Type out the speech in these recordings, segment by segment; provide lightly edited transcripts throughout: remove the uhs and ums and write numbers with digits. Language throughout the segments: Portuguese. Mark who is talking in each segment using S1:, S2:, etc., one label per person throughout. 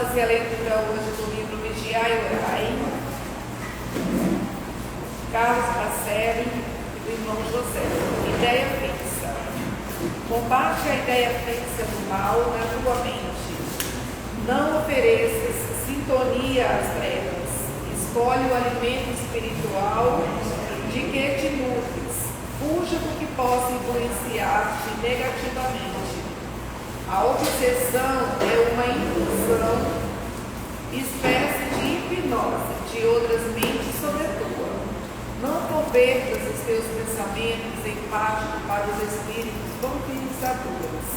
S1: fazer a leitura hoje do livro Vigiai e Orai, Carlos Pacelli e do irmão José. Ideia fixa. Combate a ideia fixa do mal na tua mente. Não ofereças sintonia às trevas. Escolhe o alimento espiritual de que te nutres. Fuja do que possa influenciar-te negativamente. A obsessão é uma indução, espécie de hipnose de outras mentes sobre a tua. Não convertas os teus pensamentos em pacto para os espíritos vampirizadores.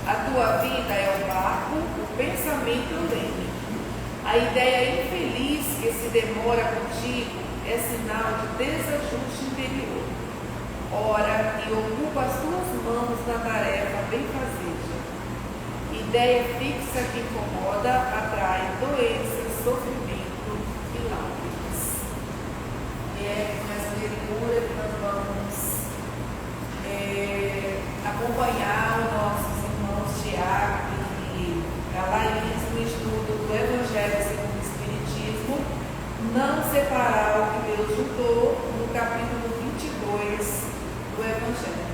S1: A tua vida é o barco, o pensamento é o leme. A ideia infeliz que se demora contigo é sinal de desajuste interior. Ora e ocupa as tuas mãos na tarefa benfazeja. Ideia fixa que incomoda atrai doenças, sofrimento e lágrimas. E é com essa leitura que nós vamos acompanhar os nossos irmãos Tiago e a Laís no estudo do Evangelho segundo o Espiritismo, não separar o que Deus juntou, no capítulo 22 do Evangelho.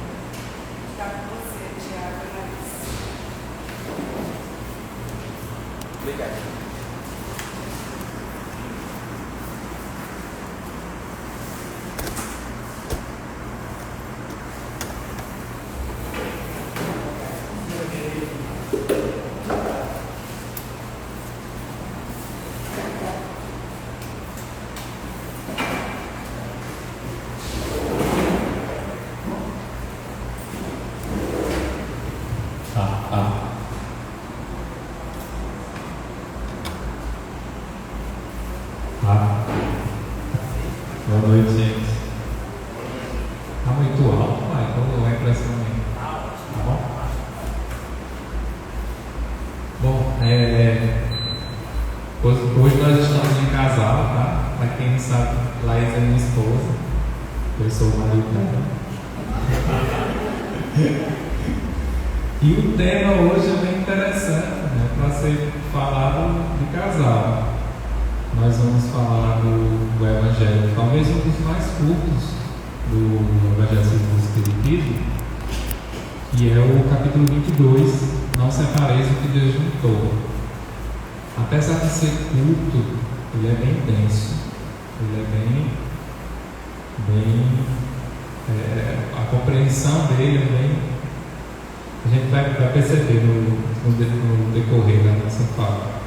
S1: Está com você, Tiago e Laís.
S2: Obrigado.
S3: Boa noite, gente. Tá muito alto, pai? Como é a impressão minha? Tá bom? Bom, hoje nós estamos em casal, tá? Para quem não sabe, Laís é minha esposa. Eu sou o marido dela. E o tema hoje é bem interessante, né? Para ser falado de casal. Nós vamos falar do Evangelho, talvez um dos mais curtos do Evangelho segundo o Espiritismo, que é o capítulo 22, Não separeis o que Deus juntou. Apesar de ser curto, ele é bem denso, ele é a compreensão dele é bem, a gente vai perceber no decorrer da nossa fala.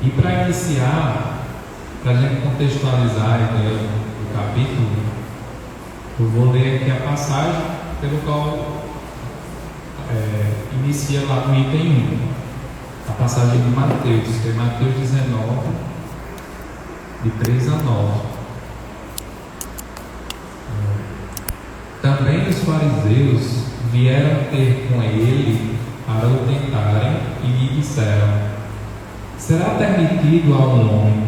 S3: E para iniciar, para a gente contextualizar a ideia do capítulo, eu vou ler aqui a passagem pelo qual inicia lá no item 1, a passagem de Mateus, que é Mateus 19, de 3 a 9. Também os fariseus vieram ter com ele para o tentarem e lhe disseram: será permitido a um homem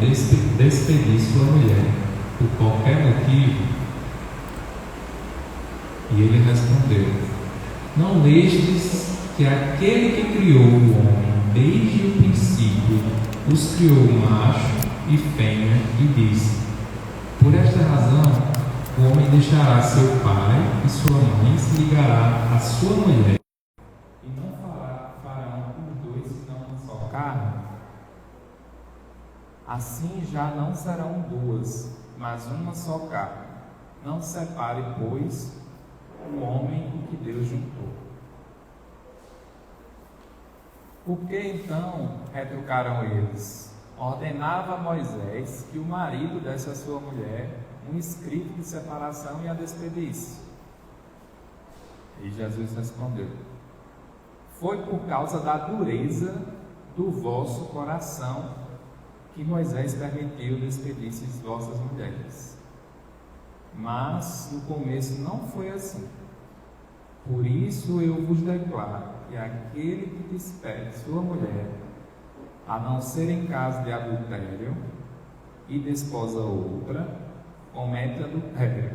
S3: despedir sua mulher por qualquer motivo? E ele respondeu: não lestes que aquele que criou o homem desde o princípio os criou macho e fêmea, e disse: por esta razão o homem deixará seu pai e sua mãe, se ligará à sua mulher, e não farão os dois senão uma só carne. Assim já não serão duas, mas uma só carne. Não separe, pois, o homem o que Deus juntou. Por que então retrucaram eles? Ordenava Moisés que o marido desse à sua mulher um escrito de separação e a despedisse. E Jesus respondeu: foi por causa da dureza do vosso coração que Moisés permitiu despedir-se de vossas mulheres. Mas no começo não foi assim. Por isso eu vos declaro que aquele que despede sua mulher, a não ser em caso de adultério, e desposa outra, comete adultério.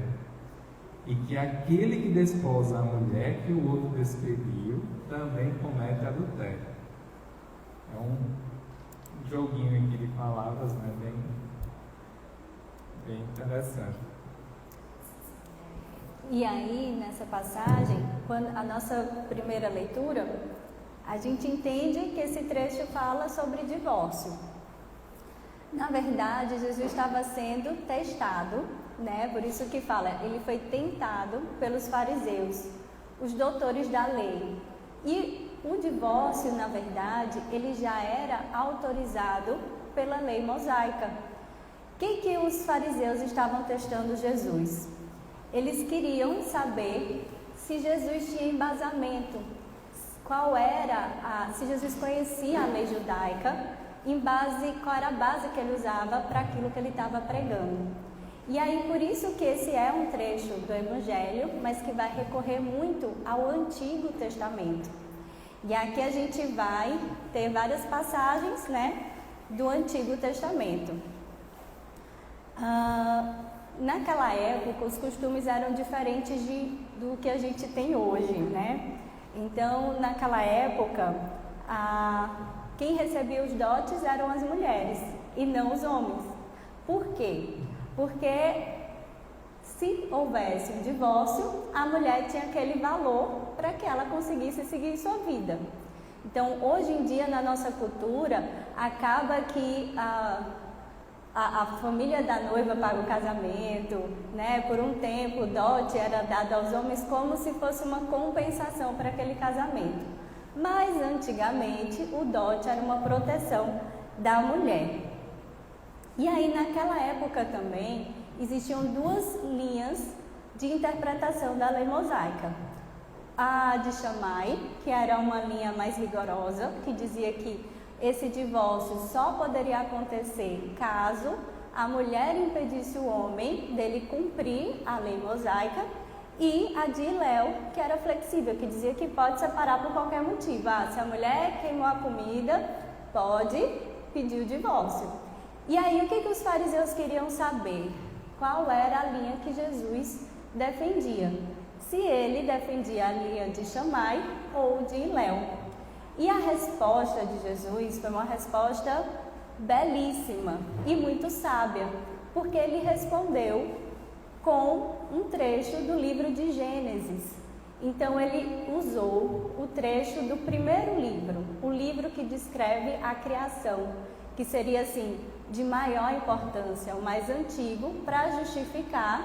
S3: E que aquele que desposa a mulher que o outro despediu, também comete adultério. É um joguinho aqui de palavras, né? Bem interessante.
S4: E aí, nessa passagem, quando a nossa primeira leitura, a gente entende que esse trecho fala sobre divórcio. Na verdade, Jesus estava sendo testado, né? Por isso que fala, ele foi tentado pelos fariseus, os doutores da lei. E o divórcio, na verdade, ele já era autorizado pela lei mosaica. O que os fariseus estavam testando Jesus? Eles queriam saber se Jesus tinha embasamento, se Jesus conhecia a lei judaica, qual era a base que ele usava para aquilo que ele estava pregando. E aí, por isso que esse é um trecho do Evangelho, mas que vai recorrer muito ao Antigo Testamento. E aqui a gente vai ter várias passagens, né, do Antigo Testamento. Naquela época, os costumes eram diferentes do que a gente tem hoje, né? Então, naquela época, quem recebia os dotes eram as mulheres e não os homens. Por quê? Porque se houvesse um divórcio, a mulher tinha aquele valor para que ela conseguisse seguir sua vida. Então, hoje em dia, na nossa cultura, acaba que a família da noiva paga o casamento, né? Por um tempo o dote era dado aos homens como se fosse uma compensação para aquele casamento. Mas antigamente o dote era uma proteção da mulher. E aí naquela época também existiam duas linhas de interpretação da lei mosaica. A de Shammai, que era uma linha mais rigorosa, que dizia que esse divórcio só poderia acontecer caso a mulher impedisse o homem dele cumprir a lei mosaica, e a de Hillel, que era flexível, que dizia que pode separar por qualquer motivo. Se a mulher queimou a comida, pode pedir o divórcio. E aí o que os fariseus queriam saber? Qual era a linha que Jesus defendia? Se ele defendia a linha de Shammai ou de Hillel. E a resposta de Jesus foi uma resposta belíssima e muito sábia, porque ele respondeu com um trecho do livro de Gênesis. Então ele usou o trecho do primeiro livro, o livro que descreve a criação, que seria assim, de maior importância, o mais antigo, para justificar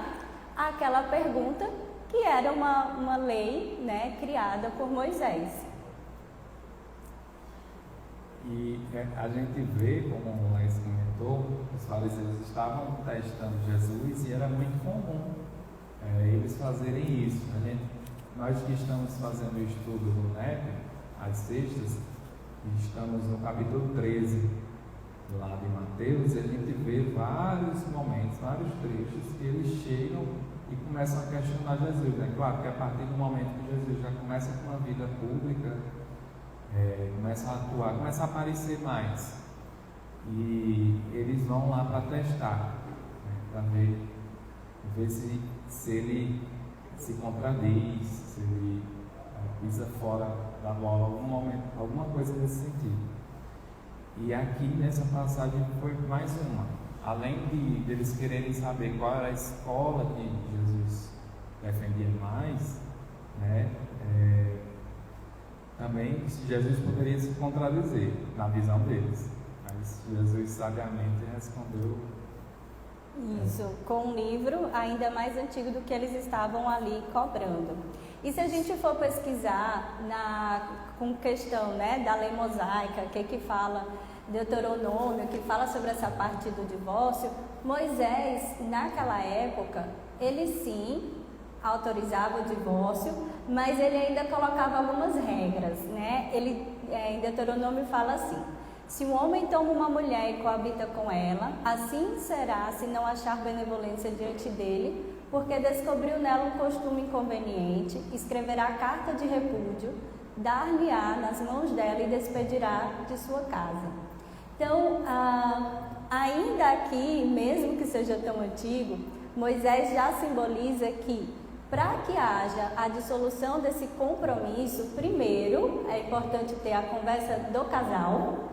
S4: aquela pergunta que era uma lei, né, criada por Moisés.
S3: E a gente vê, como o Laís comentou, os fariseus estavam testando Jesus e era muito comum eles fazerem isso. Nós que estamos fazendo o estudo do NEP, às sextas, estamos no capítulo 13, lá de Mateus, e a gente vê vários momentos, vários trechos que eles chegam e começam a questionar Jesus. Né? Claro que a partir do momento que Jesus já começa com uma vida pública, começa a atuar, começa a aparecer mais, e eles vão lá para testar, né, para ver se ele se contradiz, se ele pisa fora da bola algum momento, alguma coisa nesse sentido. E aqui nessa passagem foi mais uma, além de eles quererem saber qual era a escola que Jesus defendia mais, né, também Jesus poderia se contradizer na visão deles, mas Jesus sabiamente respondeu
S4: isso, com um livro ainda mais antigo do que eles estavam ali cobrando. E se a gente for pesquisar com questão, né, da lei mosaica, que fala Deuteronômio, que fala sobre essa parte do divórcio, Moisés, naquela época, ele sim autorizava o divórcio, mas ele ainda colocava algumas regras, né? Ele, em Deuteronômio fala assim: se um homem toma uma mulher e coabita com ela, assim será se não achar benevolência diante dele, porque descobriu nela um costume inconveniente, escreverá carta de repúdio, dar-lhe-á nas mãos dela e despedirá de sua casa. Então, ainda aqui, mesmo que seja tão antigo, Moisés já simboliza que, para que haja a dissolução desse compromisso, primeiro é importante ter a conversa do casal,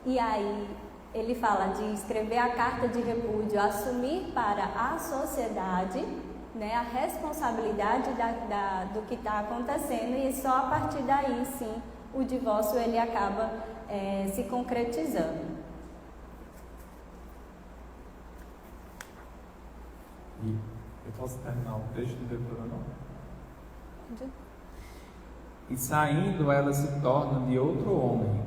S4: e aí ele fala de escrever a carta de repúdio, assumir para a sociedade, né, a responsabilidade do que está acontecendo, e só a partir daí, sim, o divórcio ele acaba se concretizando.
S3: E eu posso terminar o texto do Deuteronômio? E saindo, ela se torna de outro homem.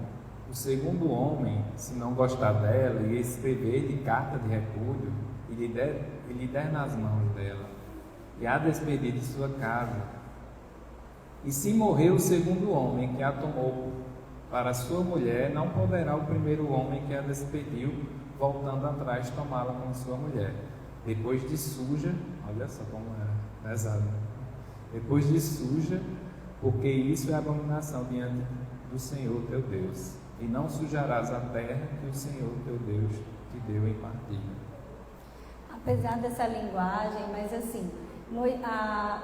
S3: O segundo homem, se não gostar dela e escrever de carta de repúdio e lhe der nas mãos dela, e a despedir de sua casa. E se morrer o segundo homem que a tomou para sua mulher, não poderá o primeiro homem que a despediu, voltando atrás, tomá-la como sua mulher. Depois de suja, olha só como é pesado. Depois de suja, porque isso é abominação diante do Senhor teu Deus. E não sujarás a terra que o Senhor teu Deus te deu em partilha.
S4: Apesar dessa linguagem, mas assim,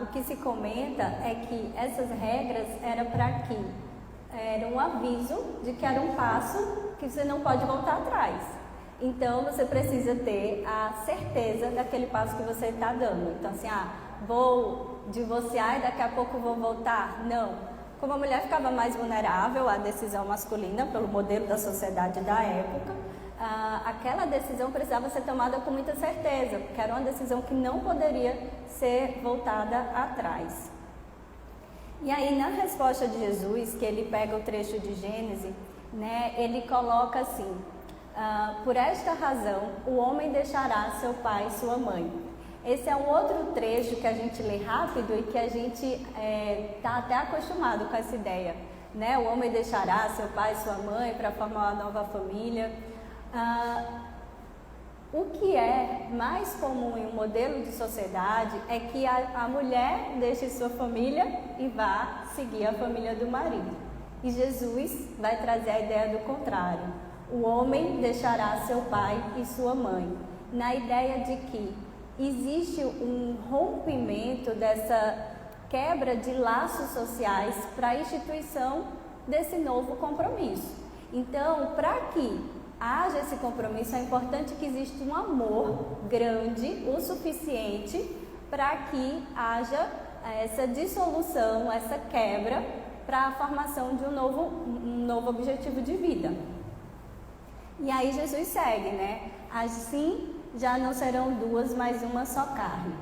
S4: o que se comenta é que essas regras era para quê? Era um aviso de que era um passo que você não pode voltar atrás. Então você precisa ter a certeza daquele passo que você está dando. Então assim, vou divorciar e daqui a pouco vou voltar? Não. Como a mulher ficava mais vulnerável à decisão masculina pelo modelo da sociedade da época, aquela decisão precisava ser tomada com muita certeza, porque era uma decisão que não poderia ser voltada atrás. E aí, na resposta de Jesus, que ele pega o trecho de Gênesis, né, ele coloca assim: por esta razão, o homem deixará seu pai e sua mãe. Esse é um outro trecho que a gente lê rápido e que a gente está até acostumado com essa ideia, né? O homem deixará seu pai e sua mãe para formar uma nova família. O que é mais comum em um modelo de sociedade é que a mulher deixe sua família e vá seguir a família do marido. E Jesus vai trazer a ideia do contrário. O homem deixará seu pai e sua mãe, na ideia de que existe um rompimento dessa quebra de laços sociais para a instituição desse novo compromisso. Então, para que haja esse compromisso, é importante que exista um amor grande o suficiente para que haja essa dissolução, essa quebra, para a formação de um novo objetivo de vida. E aí Jesus segue, né? Assim já não serão duas, mas uma só carne.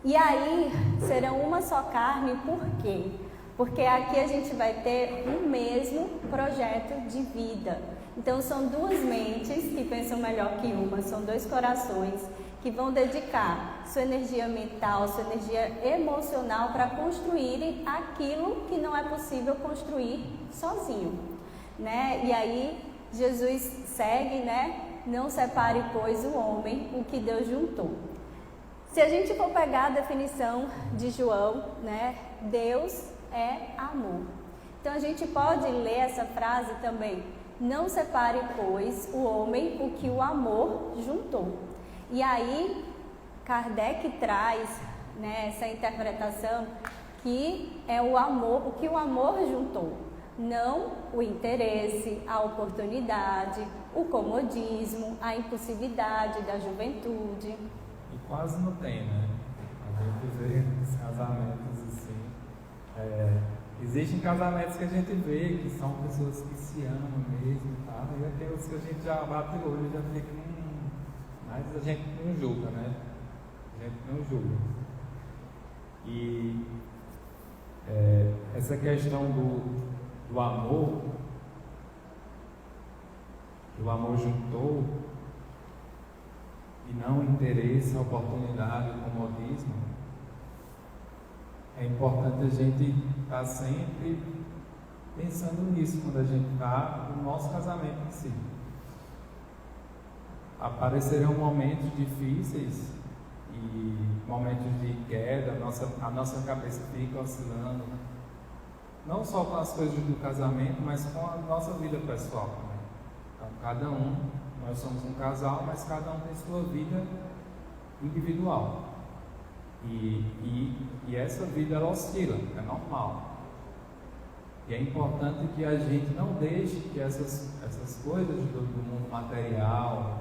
S4: E aí serão uma só carne, por quê? Porque aqui a gente vai ter um mesmo projeto de vida. Então são duas mentes que pensam melhor que uma, são dois corações que vão dedicar sua energia mental, sua energia emocional para construírem aquilo que não é possível construir sozinho, né? E aí Jesus segue, né? Não separe, pois, o homem, o que Deus juntou. Se a gente for pegar a definição de João, né? Deus é amor. Então a gente pode ler essa frase também: não separe, pois, o homem o que o amor juntou. E aí Kardec traz, né, essa interpretação que é o amor, o que o amor juntou, não o interesse, a oportunidade, o comodismo, a impulsividade da juventude.
S3: E quase não tem, né? A gente vê os casamentos assim. Existem casamentos que a gente vê que são pessoas que se amam mesmo e tal, e aqueles que a gente já bate o olho e já fica, mas a gente não julga, né? A gente não julga. E essa questão do amor, que o amor juntou, e não o interesse, a oportunidade, o comodismo, é importante a gente estar sempre pensando nisso quando a gente está no nosso casamento em si. Aparecerão momentos difíceis e momentos de queda, a nossa cabeça fica oscilando, não só com as coisas do casamento, mas com a nossa vida pessoal também. Então, cada um, nós somos um casal, mas cada um tem sua vida individual. E essa vida ela oscila, é normal. E é importante que a gente não deixe que essas coisas do mundo material,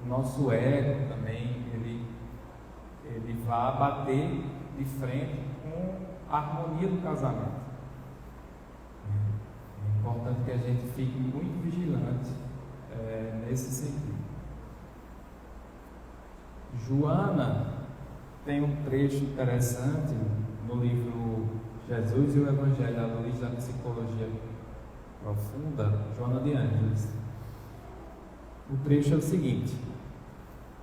S3: o nosso ego também, ele vá bater de frente com a harmonia do casamento. É importante que a gente fique muito vigilante nesse sentido. Joana tem um trecho interessante no livro Jesus e o Evangelho à Luz da Psicologia Profunda, Joana de Ângeles. O trecho é o seguinte: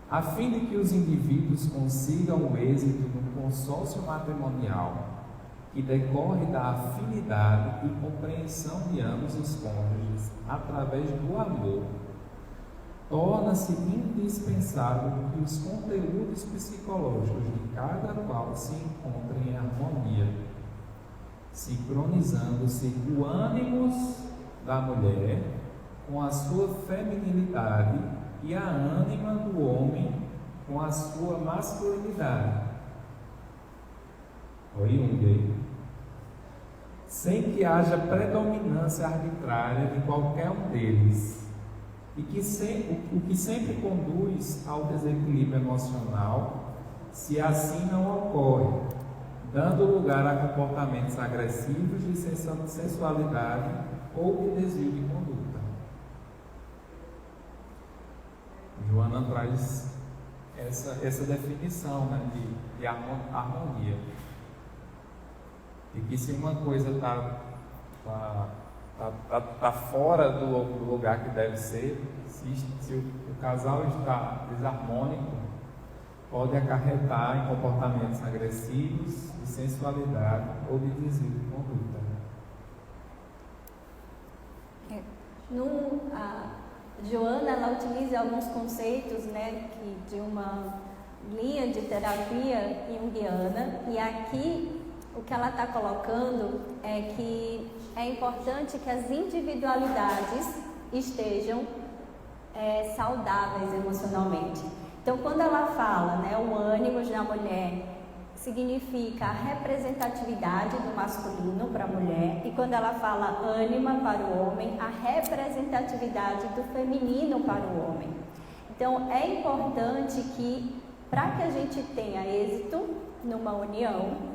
S3: a fim de que os indivíduos consigam o êxito no consórcio matrimonial, que decorre da afinidade e compreensão de ambos os cônjuges através do amor, torna-se indispensável que os conteúdos psicológicos de cada qual se encontrem em harmonia, sincronizando-se o ânimos da mulher com a sua feminilidade e a ânima do homem com a sua masculinidade. Sem que haja predominância arbitrária de qualquer um deles, o que sempre conduz ao desequilíbrio emocional, se assim não ocorre, dando lugar a comportamentos agressivos de sensualidade ou de desvio de conduta. Joana traz essa definição, né, de harmonia. E que se uma coisa está fora do lugar que deve ser, se o casal está desarmônico, pode acarretar em comportamentos agressivos, de sensualidade ou de desvio de conduta.
S4: Joana, ela utiliza alguns conceitos, né, de uma linha de terapia junguiana, e aqui o que ela está colocando é que é importante que as individualidades estejam saudáveis emocionalmente. Então, quando ela fala, né, o ânimo da mulher significa a representatividade do masculino para a mulher, e quando ela fala ânima para o homem, a representatividade do feminino para o homem. Então, é importante que, para que a gente tenha êxito numa união,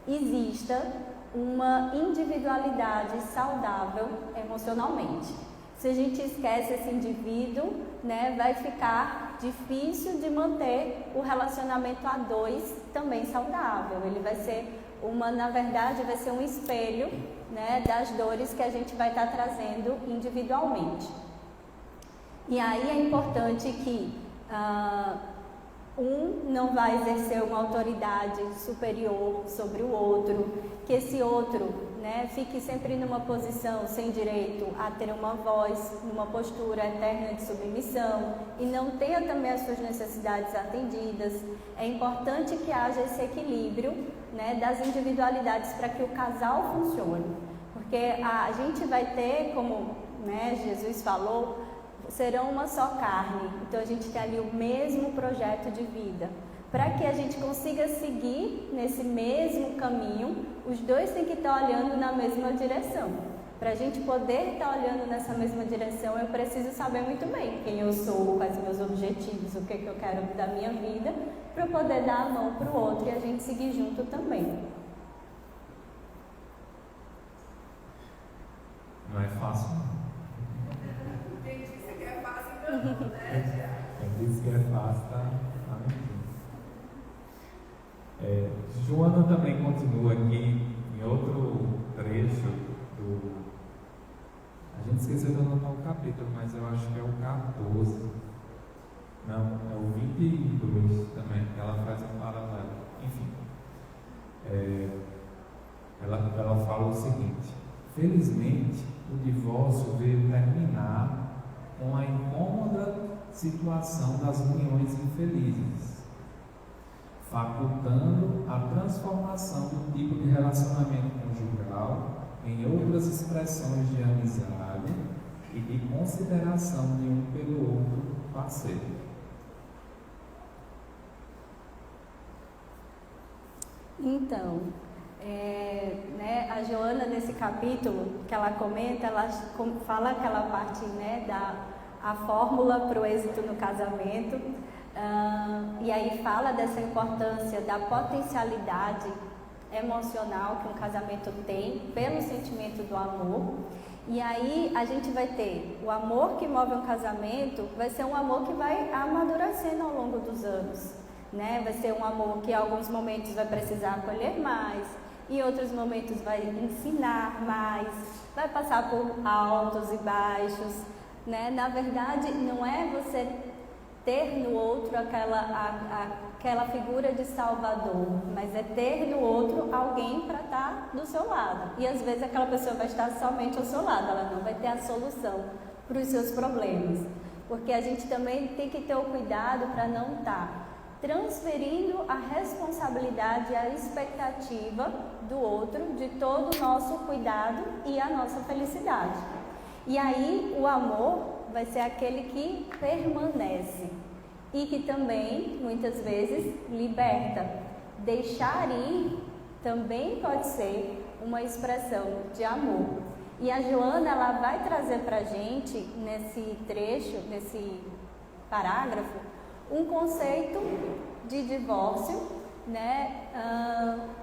S4: exista uma individualidade saudável emocionalmente. Se a gente esquece esse indivíduo, né, vai ficar difícil de manter o relacionamento a dois também saudável. Ele vai ser na verdade, vai ser um espelho, né, das dores que a gente vai estar trazendo individualmente. E aí é importante que um não vai exercer uma autoridade superior sobre o outro, que esse outro, né, fique sempre numa posição sem direito a ter uma voz, numa postura eterna de submissão, e não tenha também as suas necessidades atendidas. É importante que haja esse equilíbrio, né, das individualidades para que o casal funcione, porque a gente vai ter, como, né, Jesus falou, serão uma só carne. Então a gente tem ali o mesmo projeto de vida. Para que a gente consiga seguir nesse mesmo caminho, os dois têm que estar olhando na mesma direção. Para a gente poder estar olhando nessa mesma direção, eu preciso saber muito bem quem eu sou, quais meus objetivos, o que eu quero da minha vida, para eu poder dar a mão para o outro e a gente seguir junto também.
S3: Não é fácil, não. Quem disse que é fácil, tá mentindo. Joana também continua aqui em outro trecho do. A gente esqueceu de anotar o capítulo, mas eu acho que é o 14. Não, é o 22 também, que ela faz um paralelo. Enfim. Ela fala o seguinte: felizmente, o divórcio veio terminar com a incômoda situação das uniões infelizes, facultando a transformação do tipo de relacionamento conjugal em outras expressões de amizade e de consideração de um pelo outro parceiro.
S4: Então, né, a Joana, nesse capítulo que ela comenta, ela fala aquela parte, né, a fórmula para o êxito no casamento, e aí fala dessa importância da potencialidade emocional que um casamento tem pelo sentimento do amor. E aí a gente vai ter o amor que move um casamento, vai ser um amor que vai amadurecendo ao longo dos anos, né? Vai ser um amor que em alguns momentos vai precisar acolher mais, em outros momentos vai ensinar mais, vai passar por altos e baixos, né? Na verdade, não é você ter no outro aquela figura de salvador, mas é ter no outro alguém para estar do seu lado. E às vezes aquela pessoa vai estar somente ao seu lado, ela não vai ter a solução para os seus problemas. Porque a gente também tem que ter o cuidado para não estar transferindo a responsabilidade e a expectativa do outro de todo o nosso cuidado e a nossa felicidade. E aí o amor vai ser aquele que permanece e que também, muitas vezes, liberta. Deixar ir também pode ser uma expressão de amor. E a Joana, ela vai trazer para a gente, nesse trecho, nesse parágrafo, um conceito de divórcio, né,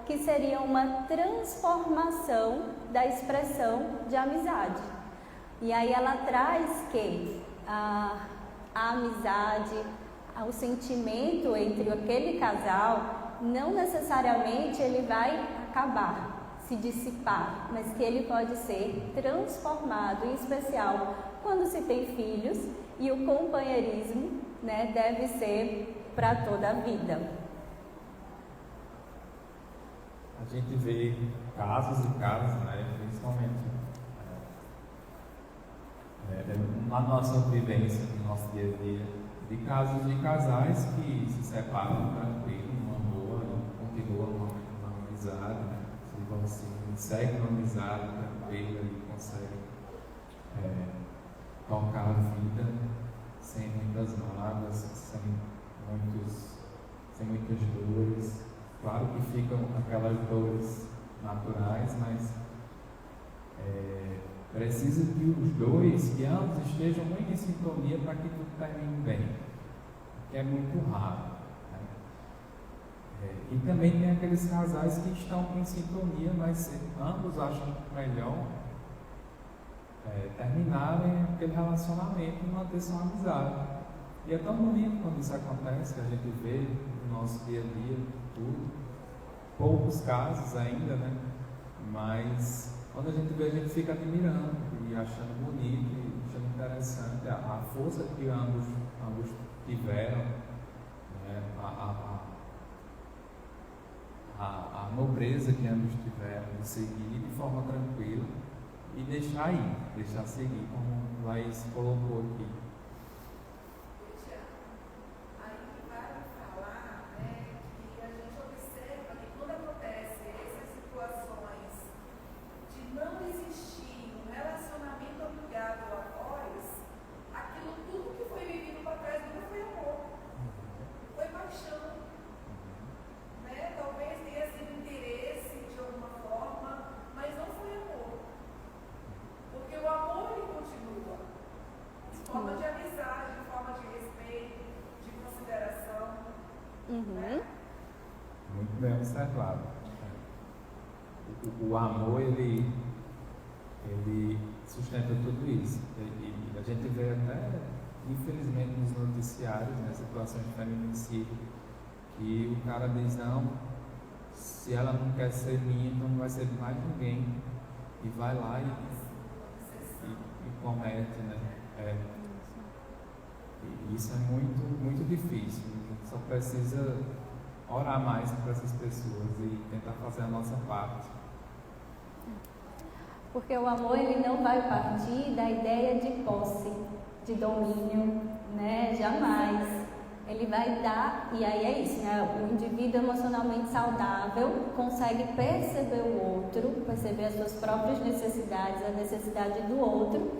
S4: que seria uma transformação da expressão de amizade. E aí ela traz que a amizade, o sentimento entre aquele casal, não necessariamente ele vai acabar, se dissipar, mas que ele pode ser transformado, em especial quando se tem filhos, e o companheirismo, né, deve ser para toda a vida.
S3: A gente vê casos e casos, né, principalmente na nossa vivência, no nosso dia a dia, de casos de casais que se separam tranquilo, numa boa, continuam uma amizade, né? Se vão assim, seguem uma amizade tranquila e conseguem tocar a vida sem muitas mágoas, sem muitas dores. Claro que ficam aquelas dores naturais, mas precisa que os dois, que ambos estejam muito em sintonia para que tudo termine bem, que é muito raro, né? E também tem aqueles casais que estão em sintonia, mas ambos acham melhor terminarem aquele relacionamento e manter sua amizade. E é tão bonito quando isso acontece, que a gente vê no nosso dia a dia, tudo. Poucos casos ainda, né? Mas quando a gente vê, a gente fica admirando e achando bonito e achando interessante a força que ambos tiveram, né? A nobreza que ambos tiveram de seguir de forma tranquila e deixar seguir, como o Laís colocou aqui. Muito bem observado. O amor, ele sustenta tudo isso. E a gente vê até, infelizmente, nos noticiários, né, situações de feminicídio, que o cara diz, não, se ela não quer ser minha, então não vai ser de mais ninguém. E vai lá e comete, né? E isso é muito, muito difícil. A gente só precisa orar mais para essas pessoas e tentar fazer a nossa parte.
S4: Porque o amor, ele não vai partir da ideia de posse, de domínio, né? Jamais. Ele vai dar, e aí é isso, né? O indivíduo emocionalmente saudável consegue perceber o outro, perceber as suas próprias necessidades, a necessidade do outro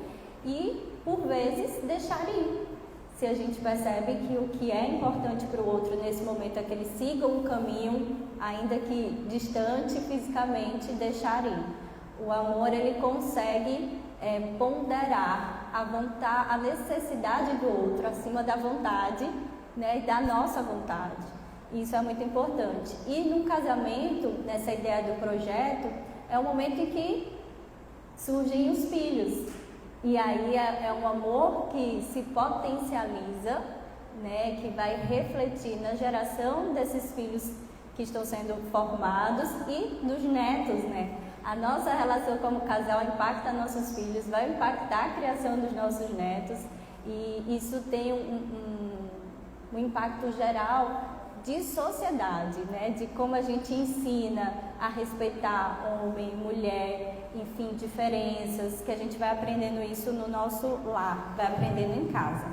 S4: e, por vezes, deixar ir. se a gente percebe que o que é importante para o outro nesse momento é que ele siga um caminho, ainda que distante fisicamente, deixar ir. O amor, ele consegue ponderar a necessidade do outro acima da vontade, né, e da nossa vontade. Isso é muito importante. E no casamento, nessa ideia do projeto, é o momento em que surgem os filhos. E aí é um amor que se potencializa, né, que vai refletir na geração desses filhos que estão sendo formados e dos netos, né? A nossa relação como casal impacta nossos filhos, vai impactar a criação dos nossos netos, e isso tem um impacto geral de sociedade, né? De como a gente ensina a respeitar homem, mulher, enfim, diferenças, que a gente vai aprendendo isso no nosso lar, vai aprendendo em casa.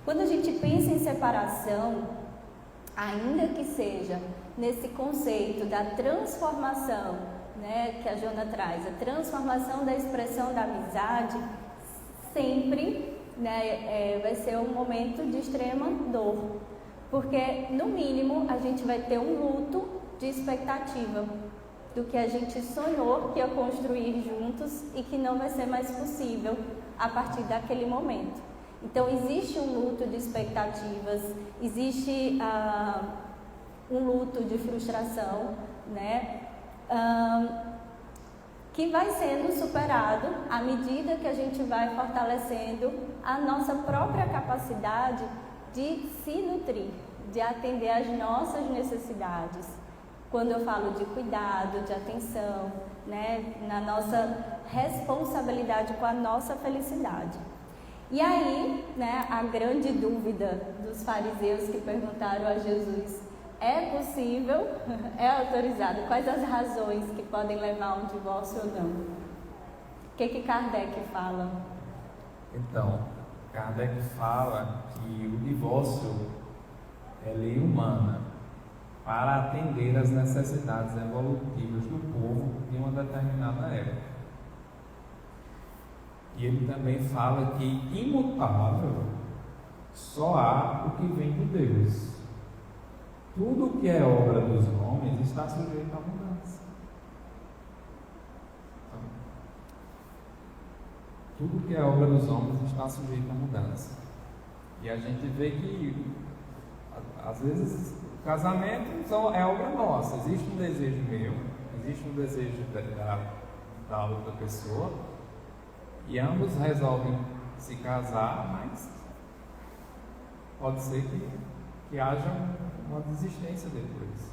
S4: Quando a gente pensa em separação, ainda que seja nesse conceito da transformação, né, que a Jona traz, a transformação da expressão da amizade, sempre, né, vai ser um momento de extrema dor, porque no mínimo a gente vai ter um luto de expectativa do que a gente sonhou que ia construir juntos e que não vai ser mais possível a partir daquele momento. Então existe um luto de expectativas, existe um luto de frustração, né? Que vai sendo superado à medida que a gente vai fortalecendo a nossa própria capacidade de se nutrir, de atender às nossas necessidades. Quando eu falo de cuidado, de atenção, né, na nossa responsabilidade com a nossa felicidade. E aí, né, a grande dúvida dos fariseus que perguntaram a Jesus: é possível, é autorizado? Quais as razões que podem levar a um divórcio ou não? O que Kardec fala?
S3: Então, Kardec fala que o divórcio é lei humana para atender às necessidades evolutivas do povo em uma determinada época. E ele também fala que imutável só há o que vem de Deus. Tudo que é obra dos homens está sujeito à mudança. Então, tudo que é obra dos homens está sujeito à mudança. E a gente vê que, às vezes, o casamento é obra nossa. Existe um desejo meu, existe um desejo da outra pessoa, e ambos resolvem se casar, mas pode ser que haja uma desistência depois.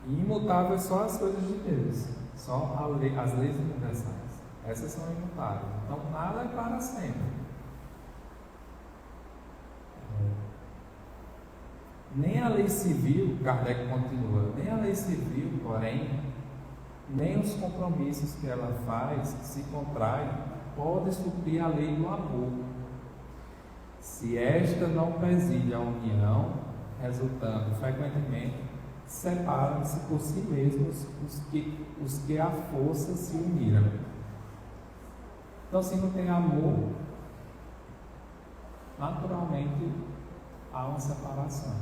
S3: E imutáveis só as coisas de Deus, só as leis universais. Essas são imutáveis. Então nada é para sempre. Nem a lei civil, Kardec continua, nem a lei civil, porém, nem os compromissos que ela faz, que se contraem, podem suprir a lei do amor. Se esta não preside a união, resultando frequentemente, separam-se por si mesmos os que à força se uniram. Então, se não tem amor, naturalmente há uma separação.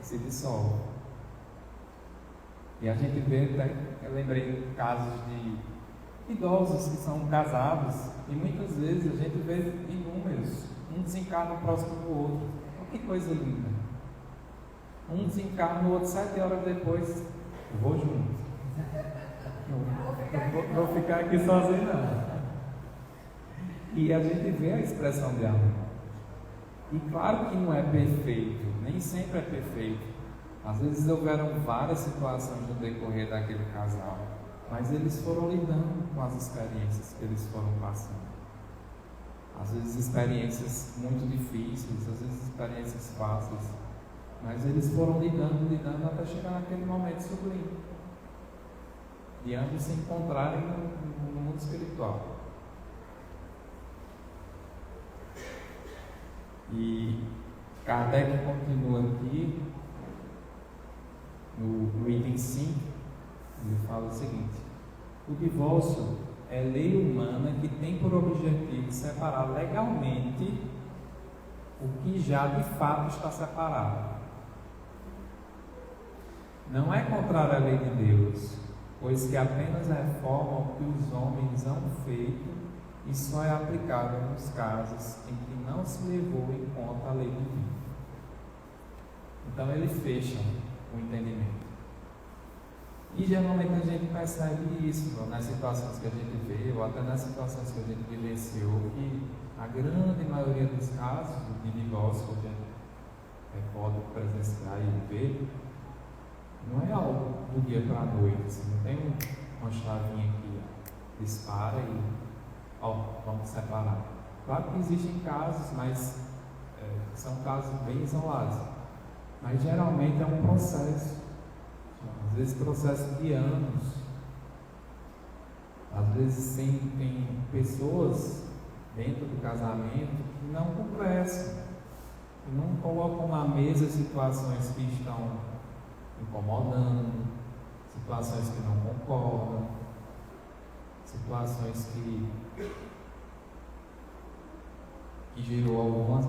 S3: Se dissolve. E a gente vê, eu lembrei de casos de idosos que são casados, e muitas vezes a gente vê inúmeros, um desencarna próximo do outro. Que coisa linda! Um desencarna, o outro 7 horas depois, eu vou junto. Vou ficar aqui sozinho não. E a gente vê a expressão de amor. E claro que não é perfeito, nem sempre é perfeito. Às vezes houveram várias situações no decorrer daquele casal, mas eles foram lidando com as experiências que eles foram passando. Às vezes experiências muito difíceis, às vezes experiências fáceis, mas eles foram lidando até chegar naquele momento sublime, de ambos se encontrarem no mundo espiritual. E Kardec continua aqui no item 5, ele fala o seguinte: o divórcio é lei humana que tem por objetivo separar legalmente o que já de fato está separado. Não é contrário à lei de Deus, pois que apenas reforma o que os homens han feito e só é aplicável nos casos em que não se levou em conta a lei divina. Então ele fecha o entendimento. E geralmente a gente percebe isso nas situações que a gente vê, ou até nas situações que a gente vivenciou, que a grande maioria dos casos de divórcio que a gente pode presenciar e ver, não é algo do dia para a noite, assim, não tem uma chavinha que dispara e vamos separar. Claro que existem casos, mas são casos bem isolados. Mas geralmente é um processo, às vezes processo de anos. Às vezes tem pessoas dentro do casamento que não conversam, que não colocam na mesa situações que estão incomodando, situações que não concordam, situações que gerou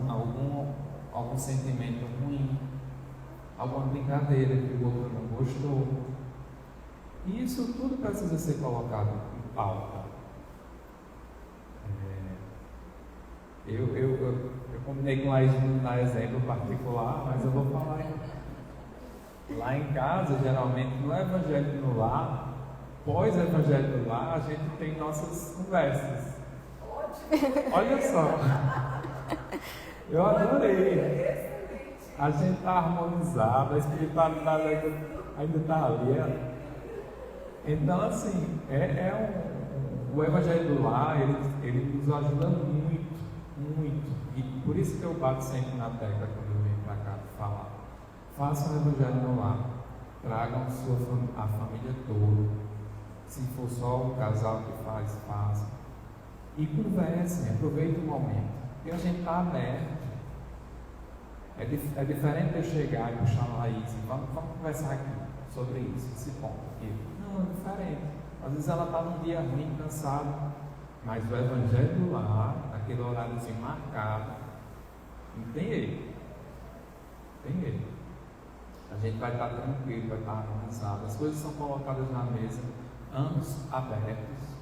S3: algum sentimento ruim, alguma brincadeira que o outro não gostou. E isso tudo precisa ser colocado em pauta. Eu combinei com a Laís de dar exemplo particular, mas eu vou falar lá em casa, geralmente no Evangelho no Lar, pós-Evangelho no Lar, a gente tem nossas conversas. Olha só, eu adorei. A gente está harmonizado, a espiritualidade ainda está ali. Então, assim, o Evangelho do Lar, ele nos ajuda muito, muito. E por isso que eu bato sempre na tecla quando eu venho para cá falar. Façam o Evangelho no Lar, tragam a família toda. Se for só o casal que faz, façam. E conversem, aproveitem o momento. E a gente está aberto. É diferente eu chegar e puxar a Laís, vamos conversar aqui sobre isso, esse ponto aqui. Não, é diferente. Às vezes ela está num dia ruim, cansada, mas o Evangelho do Lar, naquele horáriozinho marcado, não tem ele. Tem ele. A gente vai estar tranquilo, vai estar harmonizado. As coisas são colocadas na mesa, ambos abertos.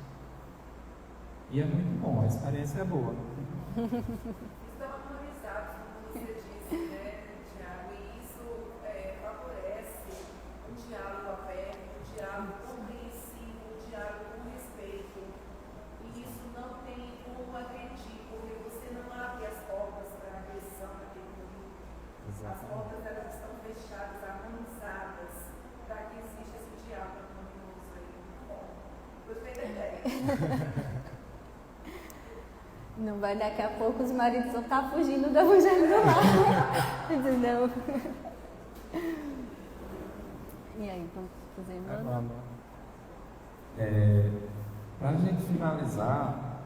S3: E é muito bom, a experiência é boa.
S1: Estão harmonizados, como você disse, né, Tiago? E isso favorece um diálogo aberto, um diálogo compreensivo, um diálogo com respeito. E isso não tem como agredir, porque você não abre as portas para a agressão daquele momento. As portas elas estão fechadas, harmonizadas, para que exista esse diálogo harmonioso aí. Muito bom. Gostei da ideia.
S4: Não vai daqui a pouco os maridos vão estar fugindo do Evangelho do Lar. Não. E aí, vamos fazer
S3: Vamos. Para a gente finalizar,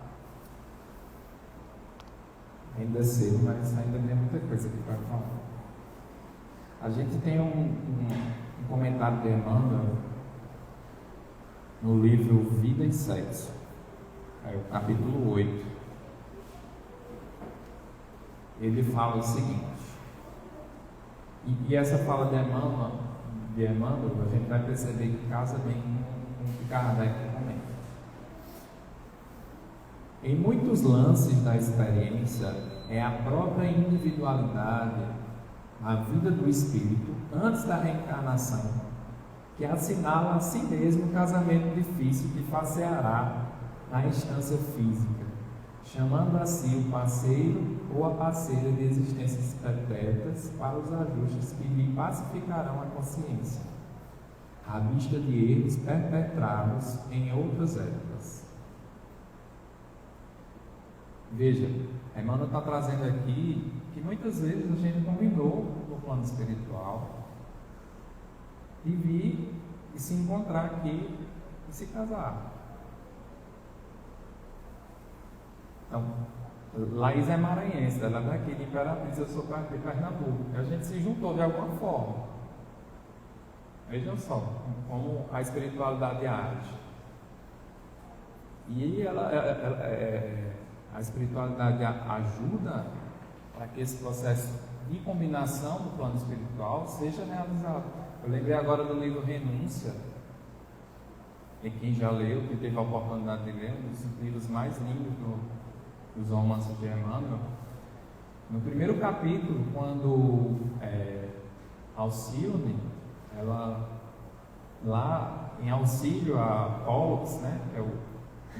S3: ainda cedo, mas ainda tem muita coisa aqui para falar. A gente tem um comentário de Emmanuel no livro Vida e Sexo, o capítulo 8. Ele fala o seguinte, e essa fala de Emmanuel, a gente vai perceber que casa bem com o que Kardec comenta. Em muitos lances da experiência, é a própria individualidade, a vida do espírito, antes da reencarnação, que assinala a si mesmo o casamento difícil que faceará na instância física, chamando assim o parceiro ou a parceira de existências perpétuas para os ajustes que lhe pacificarão a consciência, à vista de erros perpetrados em outras épocas. Veja, Emmanuel está trazendo aqui que muitas vezes a gente combinou no plano espiritual de vir e se encontrar aqui e se casar. Então, Laís é maranhense, ela é daqui de Imperatriz, eu sou de Pernambuco. A gente se juntou de alguma forma. Vejam só como a espiritualidade age. E a espiritualidade ajuda para que esse processo de combinação do plano espiritual seja realizado. Eu lembrei agora do livro Renúncia, e quem já leu, que teve a oportunidade de ler, um dos livros mais lindos dos romances de Emmanuel. No primeiro capítulo, quando Alcione, ela lá em auxílio a Pollux, né, que é o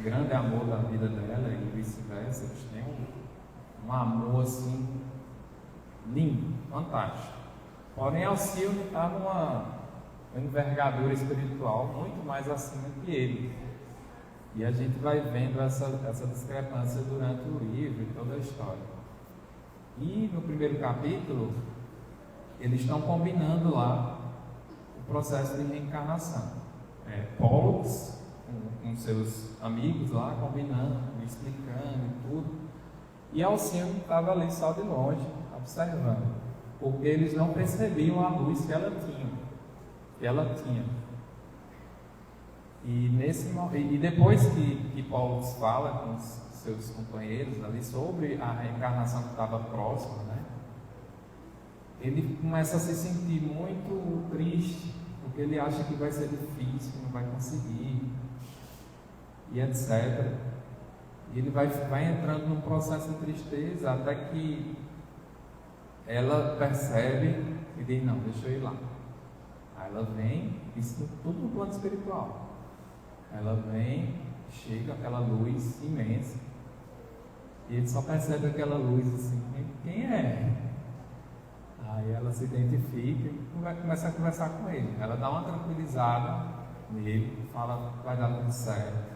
S3: grande amor da vida dela, e vice-versa, eles têm um amor assim lindo, fantástico. Porém, Alcione está numa envergadura espiritual muito mais acima que ele. E a gente vai vendo essa discrepância durante o livro e toda a história. E no primeiro capítulo, eles estão combinando lá o processo de reencarnação. Pollux, com seus amigos lá, combinando, explicando e tudo. E Alcione estava ali só de longe, observando, porque eles não percebiam a luz que ela tinha. E depois que Pollux fala com os seus companheiros ali sobre a reencarnação que estava próxima, né? Ele começa a se sentir muito triste, porque ele acha que vai ser difícil, que não vai conseguir, e etc. E ele vai entrando num processo de tristeza, até que ela percebe e diz: não, deixa eu ir lá. Aí ela vem, isso tudo no plano espiritual. Ela vem, chega aquela luz imensa, e ele só percebe aquela luz assim: quem é? Aí ela se identifica e começa a conversar com ele. Ela dá uma tranquilizada nele, fala: vai dar tudo certo,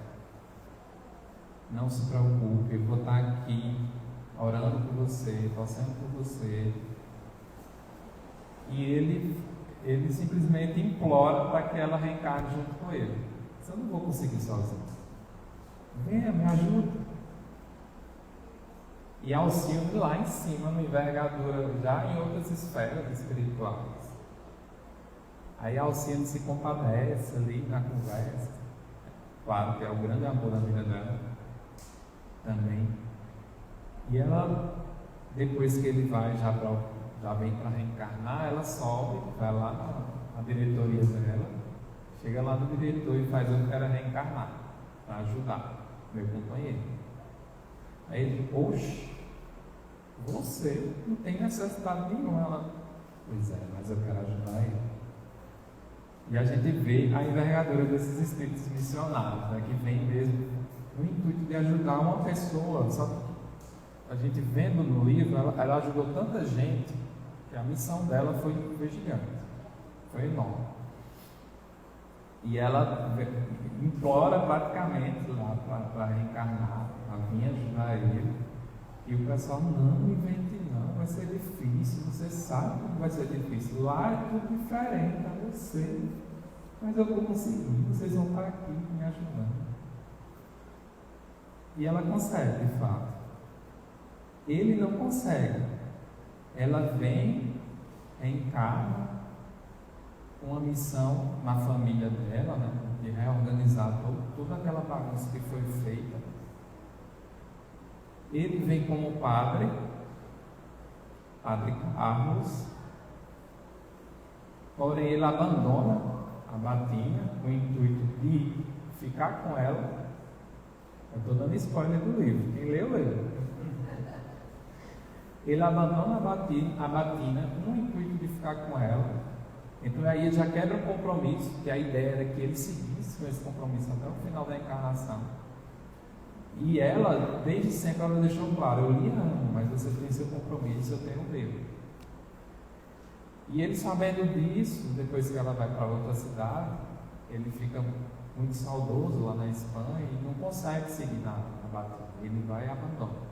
S3: não se preocupe, eu vou estar aqui orando por você, torcendo por você. E ele simplesmente implora para que ela reencarne junto com ele. Eu não vou conseguir sozinho, venha, me ajuda. E Alcione lá em cima, no envergadura, já em outras esferas espirituais. Aí Alcione se compadece ali na conversa, claro que é o grande amor da vida dela também. E ela, depois que ele vai, já vem para reencarnar, ela sobe, vai lá na diretoria dela, chega lá no diretor e faz: eu quero reencarnar para ajudar meu companheiro. Aí ele: oxe, você não tem necessidade nenhuma. Ela: pois é, mas eu quero ajudar ele. E a gente vê a envergadura desses espíritos missionários, né, que vem mesmo no intuito de ajudar uma pessoa. Só que a gente vendo no livro, ela ajudou tanta gente que a missão dela foi gigante, foi enorme. E ela implora praticamente lá para reencarnar, para vir ajudar ele. E o pessoal: não invente não, vai ser difícil, você sabe que vai ser difícil. Lá é tudo diferente a você, mas eu vou conseguir, vocês vão estar aqui me ajudando. E ela consegue, de fato. Ele não consegue. Ela vem, reencarna, com uma missão na família dela, né, de reorganizar toda aquela bagunça que foi feita. Ele vem como padre Carlos, porém ele abandona a Batina com o intuito de ficar com ela. Eu estou dando spoiler do livro, quem leu, leu. Ele abandona a Batina com o intuito de ficar com ela. Então aí ele já quebra um compromisso, que a ideia era que ele seguisse com esse compromisso até o final da encarnação. E ela, desde sempre, ela deixou claro: eu lhe amo, mas você tem seu compromisso, eu tenho o meu. E ele, sabendo disso, depois que ela vai para outra cidade, ele fica muito saudoso lá na Espanha e não consegue seguir na Batina. Ele vai e abandona.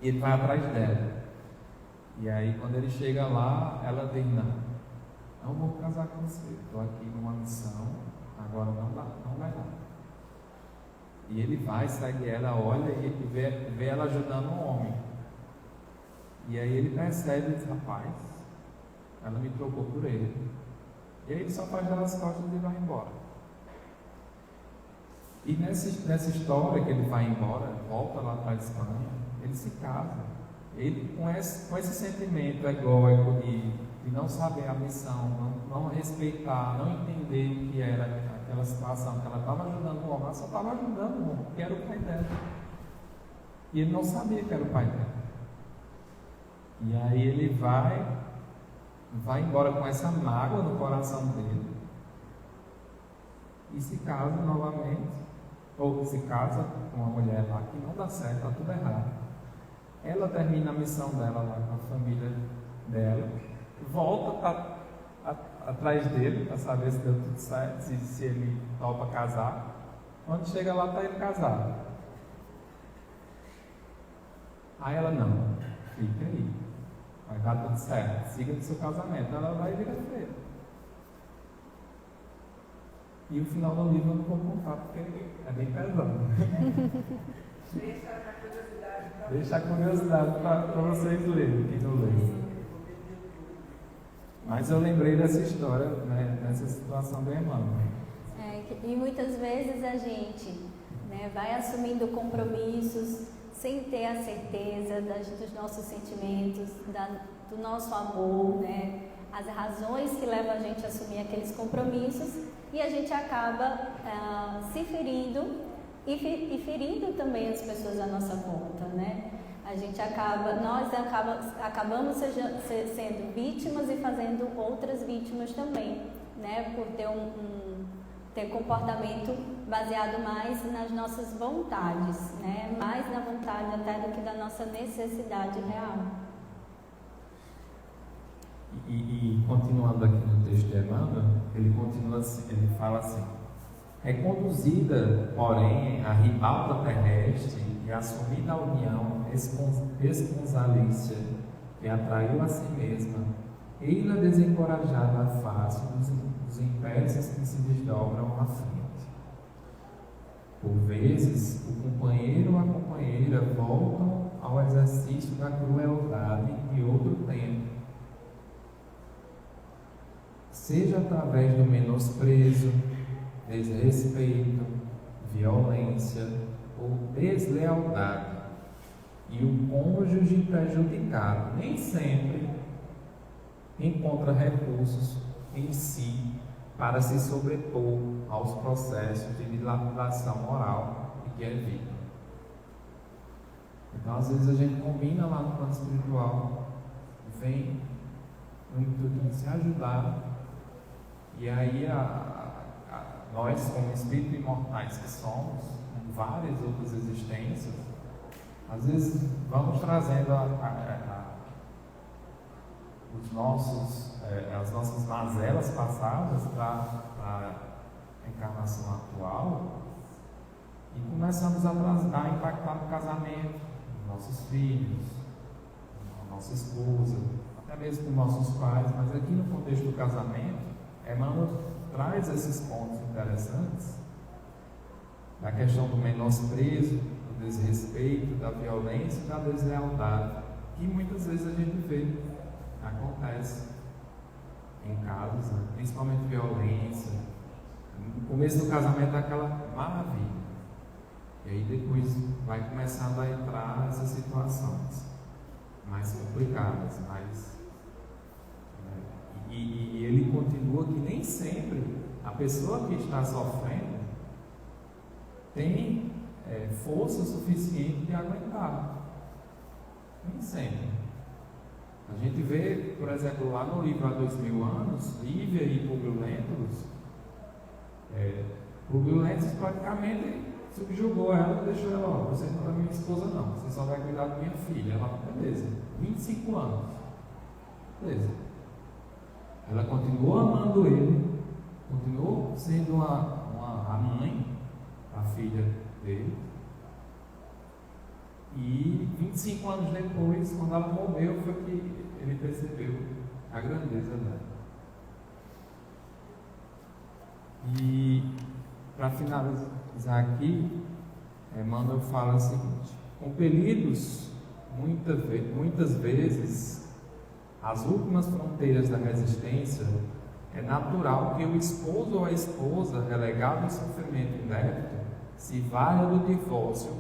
S3: E ele vai atrás dela. E aí, quando ele chega lá, ela diz: não vou casar com você, estou aqui numa missão, agora não vai dar. E ele vai, segue ela, olha e vê ela ajudando um homem. E aí ele percebe e diz: rapaz, ela me trocou por ele. E aí ele só faz ela as costas e vai embora. E nessa história que ele vai embora, volta lá para a Espanha, ele se casa. Ele, com esse sentimento egóico de não saber a missão, não respeitar, não entender o que era aquela situação, que ela estava ajudando o homem, ela só estava ajudando o homem, que era o pai dela. E ele não sabia que era o pai dela. E aí ele vai embora com essa mágoa no coração dele e se casa novamente, ou se casa com uma mulher lá que não dá certo, está tudo errado. Ela termina a missão dela lá com a família dela, volta atrás dele para saber se deu tudo certo, se ele topa casar. Quando chega lá, está ele casado. Aí ela, não, fica aí, vai dar tudo certo, siga no seu casamento. Ela vai e vira freira. E o final do livro eu não vou contar porque é bem pesado. Deixa a curiosidade para vocês lerem, quem não lê. Mas eu lembrei dessa história, né, nessa situação do Emmanuel.
S4: E muitas vezes a gente, né, vai assumindo compromissos sem ter a certeza dos nossos sentimentos, do nosso amor, né, as razões que levam a gente a assumir aqueles compromissos, e a gente acaba se ferindo e ferindo também as pessoas à nossa volta, né? Nós acabamos sendo vítimas e fazendo outras vítimas também, né? Por ter comportamento baseado mais nas nossas vontades, né? Mais na vontade até do que da nossa necessidade real.
S3: E continuando aqui no texto de Emmanuel, ele continua assim, ele fala assim: é conduzida, porém, a ribalta terrestre e assumida a união esponsalícia que atraiu a si mesma, ei-la desencorajada à face dos impersos que se desdobram à frente. Por vezes, o companheiro ou a companheira voltam ao exercício da crueldade de outro tempo, seja através do menosprezo, desrespeito, violência ou deslealdade, e o cônjuge prejudicado nem sempre encontra recursos em si para se sobrepor aos processos de dilapidação moral e que é vida. Então, às vezes a gente combina lá no plano espiritual, vem no intuito de se ajudar, e aí nós, como espíritos imortais que somos, com várias outras existências, às vezes vamos trazendo as nossas mazelas passadas para a encarnação atual e começamos a impactar no casamento, nos nossos filhos, na nossa esposa, até mesmo com nossos pais. Mas aqui no contexto do casamento, Emmanuel traz esses pontos interessantes da questão do menosprezo, do desrespeito, da violência e da deslealdade, que muitas vezes a gente vê, acontece em casos, né? Principalmente violência. No começo do casamento é aquela maravilha, e aí depois vai começando a entrar essas situações mais complicadas, e ele continua que nem sempre a pessoa que está sofrendo tem força suficiente de aguentar. Nem sempre. A gente vê, por exemplo, lá no livro Há 2000 anos, Lívia e Públio Lentulus, Públio Lentulus praticamente subjugou ela e deixou ela: ó, você não é minha esposa não, você só vai cuidar da minha filha. Ela, beleza, 25 anos, beleza. Ela continuou amando ele, continuou sendo a mãe da filha dele. E 25 anos depois, quando ela morreu, foi que ele percebeu a grandeza dela. E para finalizar aqui, Emmanuel fala o seguinte: compelidos muitas vezes às últimas fronteiras da resistência, é natural que o esposo ou a esposa, relegado ao sofrimento inédito, se valha do divórcio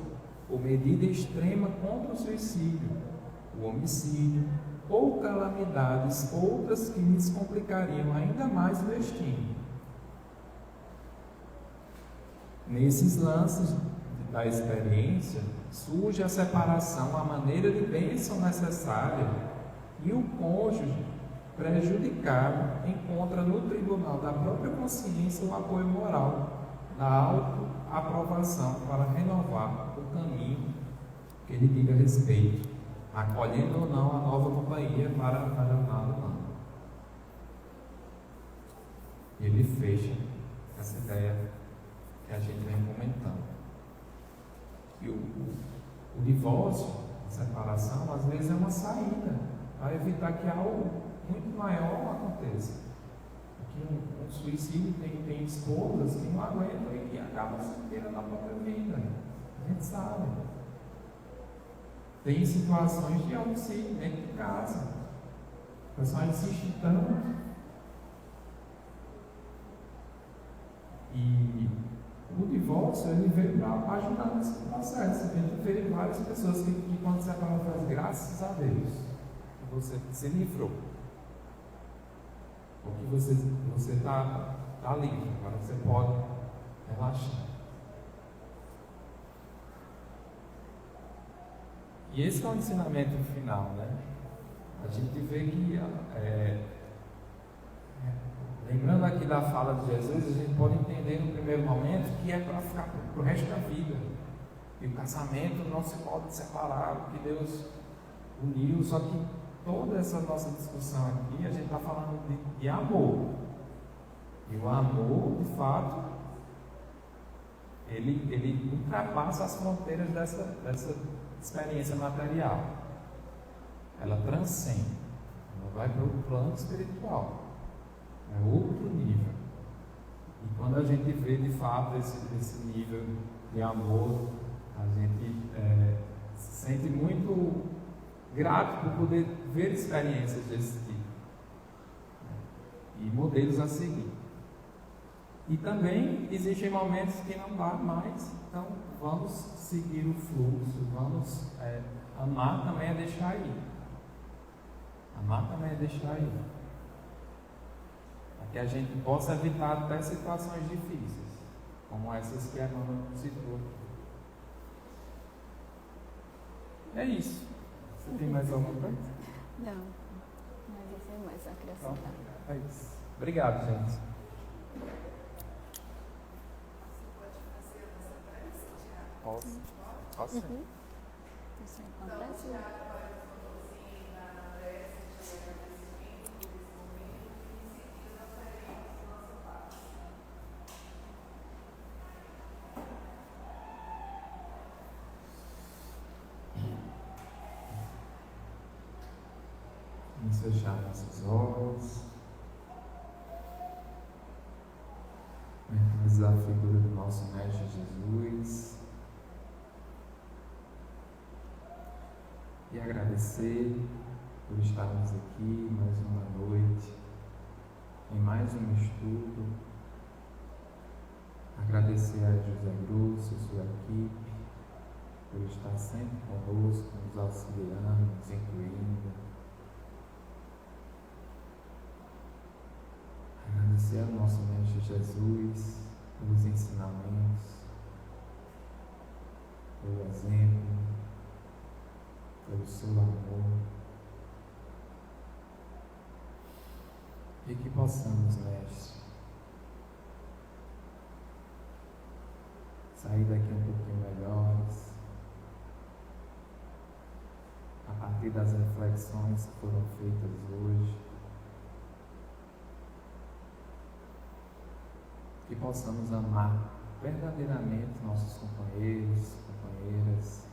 S3: ou medida extrema contra o suicídio, o homicídio ou calamidades outras que lhes complicariam ainda mais o destino. Nesses lances da experiência, surge a separação, a maneira de bênção necessária, e o cônjuge prejudicado encontra no tribunal da própria consciência o apoio moral da autoaprovação para renovar o caminho que lhe diga respeito, acolhendo ou não a nova companhia para a jornada humana. Ele fecha essa ideia que a gente vem comentando. E o divórcio, a separação, às vezes é uma saída para evitar que algo muito maior aconteça. Porque um suicídio tem esposas que não aguentam e que acabam se tirando a própria vida. A gente sabe. Tem situações de homicídio dentro de casa. O pessoal insiste tanto. E o divórcio, ele veio para ajudar nesse processo. A gente vê várias pessoas que quando se separam, fazem graças a Deus que você se livrou. Porque você está livre, agora você pode relaxar. E esse é o ensinamento final, né? A gente vê que, lembrando aqui da fala de Jesus, a gente pode entender no primeiro momento que é para ficar para o resto da vida. E o casamento não se pode separar, o que Deus uniu. Só que toda essa nossa discussão aqui, a gente está falando de amor. E o amor, de fato, ele ultrapassa as fronteiras dessa experiência material. Ela transcende. Ela vai para o plano espiritual. É outro nível. E quando a gente vê de fato esse nível de amor, a gente se sente muito grato por poder ver experiências desse tipo, e modelos a seguir. E também existem momentos que não dá mais, então vamos seguir o fluxo, vamos amar também é deixar ir. Amar também é deixar ir. Para que a gente possa evitar até situações difíceis, como essas que a Ana citou. É isso. Você tem mais alguma coisa?
S4: Não, mas isso é mais acrescentar.
S3: Então, é isso. Obrigado, gente. Posso? Posso?
S4: Uhum. Isso acontece?
S3: Vamos fechar nossos olhos. Mentalizar a figura do nosso Mestre Jesus. E agradecer por estarmos aqui mais uma noite, em mais um estudo. Agradecer a José Grosso e sua equipe por estar sempre conosco, nos auxiliando, nos incluindo. Agradecer ao nosso Mestre Jesus pelos ensinamentos, pelo exemplo, pelo seu amor. E que possamos, Mestre, sair daqui um pouquinho melhores, a partir das reflexões que foram feitas hoje. Que possamos amar verdadeiramente nossos companheiros, companheiras.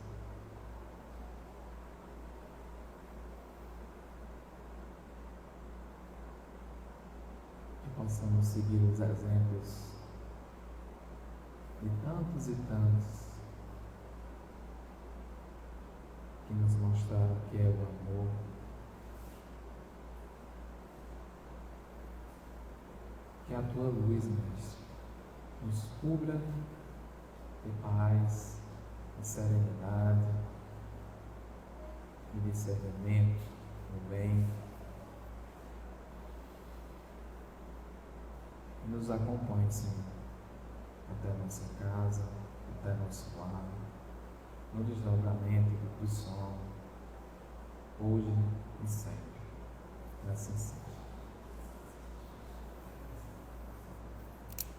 S3: Que possamos seguir os exemplos de tantos e tantos que nos mostraram o que é o amor. Que a tua luz, Mestre, nos cubra de paz, de serenidade, de discernimento no bem. E nos acompanhe, Senhor, até a nossa casa, até nosso lar, no desdobramento do sono, hoje e sempre. Que assim seja.